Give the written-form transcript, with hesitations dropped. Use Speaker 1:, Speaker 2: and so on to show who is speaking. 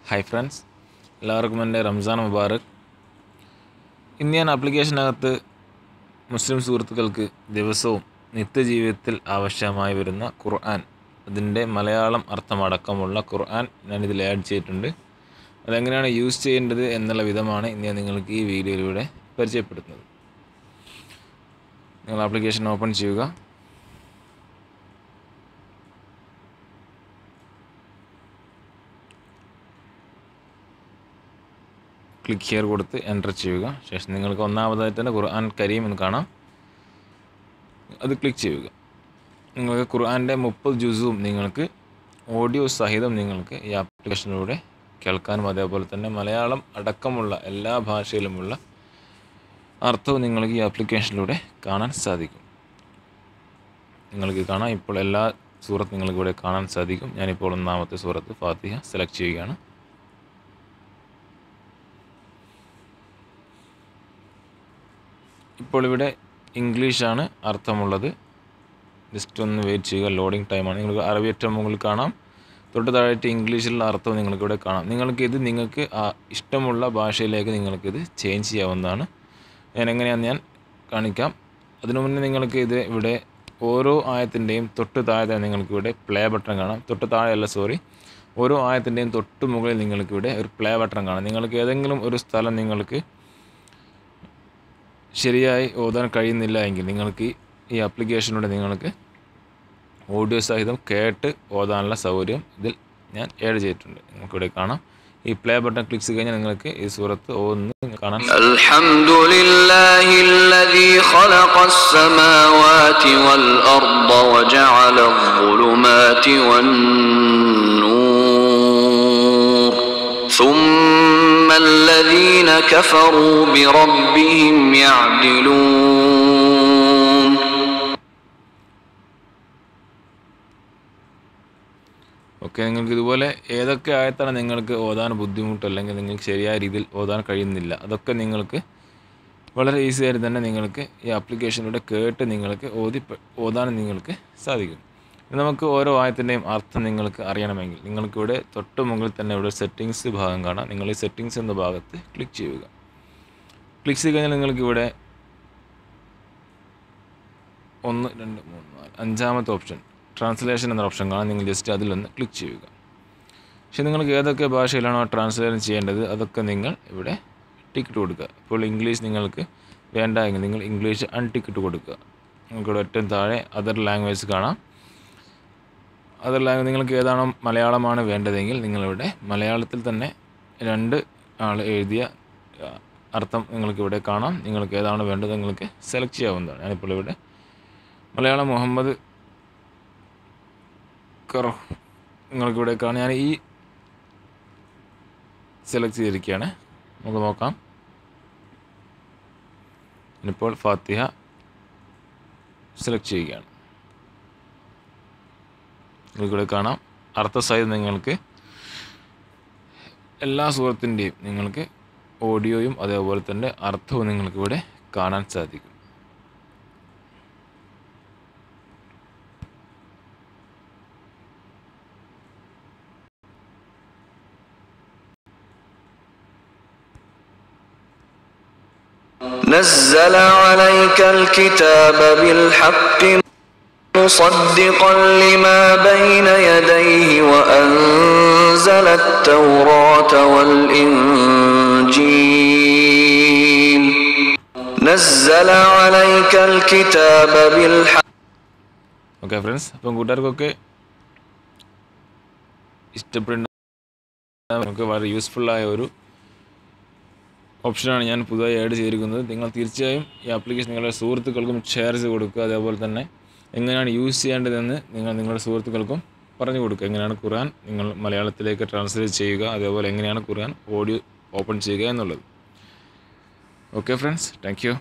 Speaker 1: Hi friends, എല്ലാവർക്കും എൻ്റെ റംസാൻ മുബാറക്. ഇന്ന് ഞാൻ ആപ്ലിക്കേഷനകത്ത് മുസ്ലിം സുഹൃത്തുക്കൾക്ക് ദിവസവും നിത്യജീവിതത്തിൽ ആവശ്യമായി വരുന്ന ഖുർആൻ, അതിൻ്റെ മലയാളം അർത്ഥമടക്കമുള്ള ഖുർആൻ ഞാനിതിൽ ആഡ് ചെയ്തിട്ടുണ്ട്. അതെങ്ങനെയാണ് യൂസ് ചെയ്യേണ്ടത് എന്നുള്ള വിധമാണ് ഇന്ന് ഞാൻ നിങ്ങൾക്ക് ഈ വീഡിയോയിലൂടെ പരിചയപ്പെടുത്തുന്നത്. നിങ്ങൾ ആപ്ലിക്കേഷൻ ഓപ്പൺ ചെയ്യുക. ക്ലിക്ക് ഹിയർ കൊടുത്ത് എൻ്റർ ചെയ്യുക. ശേഷം നിങ്ങൾക്ക് ഒന്നാമതായിട്ട് തന്നെ ഖുർആൻ കരീം എന്ന് കാണാം, അത് ക്ലിക്ക് ചെയ്യുക. നിങ്ങൾക്ക് ഖുർആൻ്റെ 30 ജുസും നിങ്ങൾക്ക് ഓഡിയോ സഹിതം നിങ്ങൾക്ക് ഈ ആപ്ലിക്കേഷനിലൂടെ കേൾക്കാനും അതേപോലെ തന്നെ മലയാളം അടക്കമുള്ള എല്ലാ ഭാഷയിലുമുള്ള അർത്ഥവും നിങ്ങൾക്ക് ഈ ആപ്ലിക്കേഷനിലൂടെ കാണാൻ സാധിക്കും. നിങ്ങൾക്ക് കാണാം, ഇപ്പോൾ എല്ലാ സൂറത്ത് നിങ്ങൾക്ക് ഇവിടെ കാണാൻ സാധിക്കും. ഞാനിപ്പോൾ ഒന്നാമത്തെ സൂറത്ത് ഫാത്തിഹ സെലക്ട് ചെയ്യുകയാണ്. ഇപ്പോൾ ഇവിടെ ഇംഗ്ലീഷാണ് അർത്ഥമുള്ളത്. ജസ്റ്റ് ഒന്ന് വെയിറ്റ് ചെയ്യുക, ലോഡിങ് ടൈമാണ്. നിങ്ങൾക്ക് അറബി ഏറ്റവും മുകളിൽ കാണാം, തൊട്ട് താഴെയായിട്ട് ഇംഗ്ലീഷിലുള്ള അർത്ഥം നിങ്ങൾക്കിവിടെ കാണാം. നിങ്ങൾക്ക് ഇഷ്ടമുള്ള ഭാഷയിലേക്ക് നിങ്ങൾക്കിത് ചേഞ്ച് ചെയ്യാവുന്നതാണ്. ഞാൻ കാണിക്കാം. അതിനു മുന്നേ നിങ്ങൾക്ക് ഇത് ഇവിടെ ഓരോ ആയത്തിൻ്റെയും തൊട്ട് താഴെ നിങ്ങൾക്കിവിടെ പ്ലേ ബട്ടൺ കാണാം. ഓരോ ആയത്തിൻ്റെയും തൊട്ട് മുകളിൽ നിങ്ങൾക്കിവിടെ ഒരു പ്ലേ ബട്ടൺ കാണാം. നിങ്ങൾക്ക് ഏതെങ്കിലും ഒരു സ്ഥലം നിങ്ങൾക്ക് ശരിയായി ഓതാൻ കഴിയുന്നില്ല എങ്കിൽ നിങ്ങൾക്ക് ഈ ആപ്ലിക്കേഷനിലൂടെ നിങ്ങൾക്ക് ഓഡിയോ സഹിതം കേട്ട് ഓതാനുള്ള സൗകര്യം ഇതിൽ ഞാൻ ആഡ് ചെയ്തിട്ടുണ്ട്. നിങ്ങൾക്കിവിടെ കാണാം. ഈ പ്ലേ ബട്ടൺ ക്ലിക്ക് ചെയ്ത് കഴിഞ്ഞാൽ നിങ്ങൾക്ക് ഈ സൂറത്ത് ഓതുന്നത് കാണാൻ സാധിക്കും.
Speaker 2: അൽഹംദുലില്ലാഹില്ലദീ ഖലഖസ് സമാവാതി വൽ അർദ വജഅല അദ്ദുലുമാതി വന്നൂർ ثم الذين كفروا بربهم يعدلون.
Speaker 1: നിങ്ങൾക്ക് ഇതുപോലെ ഏതൊക്കെ ആയത്താണ് നിങ്ങൾക്ക് ഓതാൻ ബുദ്ധിമുട്ട്, അല്ലെങ്കിൽ നിങ്ങൾക്ക് ശരിയായ രീതിയിൽ ഓതാൻ കഴിയുന്നില്ല, അതൊക്കെ നിങ്ങൾക്ക് വളരെ ഈസി ആയിട്ട് തന്നെ നിങ്ങൾക്ക് ഈ ആപ്ലിക്കേഷനിലൂടെ കേട്ട് നിങ്ങൾക്ക് ഓതാൻ നിങ്ങൾക്ക് സാധിക്കും. നമുക്ക് ഓരോ ആയത്തിൻ്റെയും അർത്ഥം നിങ്ങൾക്ക് അറിയണമെങ്കിൽ നിങ്ങൾക്കിവിടെ തൊട്ട് മുകളിൽ തന്നെ ഇവിടെ സെറ്റിങ്സ് ഭാഗം കാണാം. നിങ്ങൾ ഈ സെറ്റിങ്സ് എന്ന ഭാഗത്ത് ക്ലിക്ക് ചെയ്യുക. ക്ലിക്ക് ചെയ്ത് കഴിഞ്ഞാൽ നിങ്ങൾക്കിവിടെ 1 2 3 4 അഞ്ചാമത്തെ ഓപ്ഷൻ ട്രാൻസ്ലേഷൻ എന്ന ഓപ്ഷൻ കാണാം. നിങ്ങൾ ജസ്റ്റ് അതിലൊന്ന് ക്ലിക്ക് ചെയ്യുക. പക്ഷേ നിങ്ങൾക്ക് ഏതൊക്കെ ഭാഷയിലാണോ ട്രാൻസ്ലേഷൻ ചെയ്യേണ്ടത് അതൊക്കെ നിങ്ങൾ ഇവിടെ ടിക്കറ്റ് കൊടുക്കുക. ഇപ്പോൾ ഇംഗ്ലീഷ് നിങ്ങൾക്ക് വേണ്ട എങ്കിൽ നിങ്ങൾ ഇംഗ്ലീഷ് അൺടിക്കറ്റ് കൊടുക്കുക. നിങ്ങൾക്കിവിടെ ഏറ്റവും താഴെ അതർ ലാംഗ്വേജ് കാണാം. അതർ ലാംഗ്വേജ് നിങ്ങൾക്ക് ഏതാണോ മലയാളമാണ് വേണ്ടതെങ്കിൽ നിങ്ങളിവിടെ മലയാളത്തിൽ തന്നെ 2 ആൾ എഴുതിയ അർത്ഥം നിങ്ങൾക്കിവിടെ കാണാം. നിങ്ങൾക്ക് ഏതാണോ വേണ്ടത് നിങ്ങൾക്ക് സെലക്ട് ചെയ്യാവുന്നതാണ്. ഞാനിപ്പോൾ ഇവിടെ മലയാളം മുഹമ്മദ് നിങ്ങൾക്കിവിടെ കാണാം. ഞാൻ ഈ സെലക്ട് ചെയ്തിരിക്കുകയാണ്. നമുക്ക് നോക്കാം. ഇപ്പോൾ ഫാത്തിഹ സെലക്ട് ചെയ്യുകയാണ്. നിങ്ങൾക്കിവിടെ കാണാം അർത്ഥസഹിതം നിങ്ങൾക്ക് എല്ലാ സൂറത്തിൻ്റെയും നിങ്ങൾക്ക് ഓഡിയോയും അതേപോലെ തന്നെ അർത്ഥവും നിങ്ങൾക്കിവിടെ കാണാൻ സാധിക്കും.
Speaker 2: نزل عليك الكتاب بالحق مصدقا لما بين يديه وأنزل التوراة والإنجيل نزل عليك الكتاب بالحق.
Speaker 1: ഓക്കെ ഫ്രണ്ട്സ്, അപ്പം കൂട്ടുകാർക്കൊക്കെ ഇഷ്ടപ്പെടുന്ന നമുക്ക് വളരെ യൂസ്ഫുള്ളായ ഒരു ഓപ്ഷനാണ് ഞാൻ പുതുതായി ആഡ് ചെയ്തിരിക്കുന്നത്. നിങ്ങൾ തീർച്ചയായും ഈ ആപ്ലിക്കേഷൻ നിങ്ങളുടെ സുഹൃത്തുക്കൾക്കും ഷെയർ ചെയ്ത് കൊടുക്കുക. അതേപോലെ തന്നെ എങ്ങനെയാണ് യൂസ് ചെയ്യേണ്ടതെന്ന് നിങ്ങളുടെ സുഹൃത്തുക്കൾക്കും പറഞ്ഞു കൊടുക്കുക. എങ്ങനെയാണ് ഖുർആൻ നിങ്ങൾ മലയാളത്തിലേക്ക് ട്രാൻസ്ലേറ്റ് ചെയ്യുക, അതേപോലെ എങ്ങനെയാണ് ഖുർആൻ ഓഡിയോ ഓപ്പൺ ചെയ്യുക എന്നുള്ളത്. Okay friends, thank you.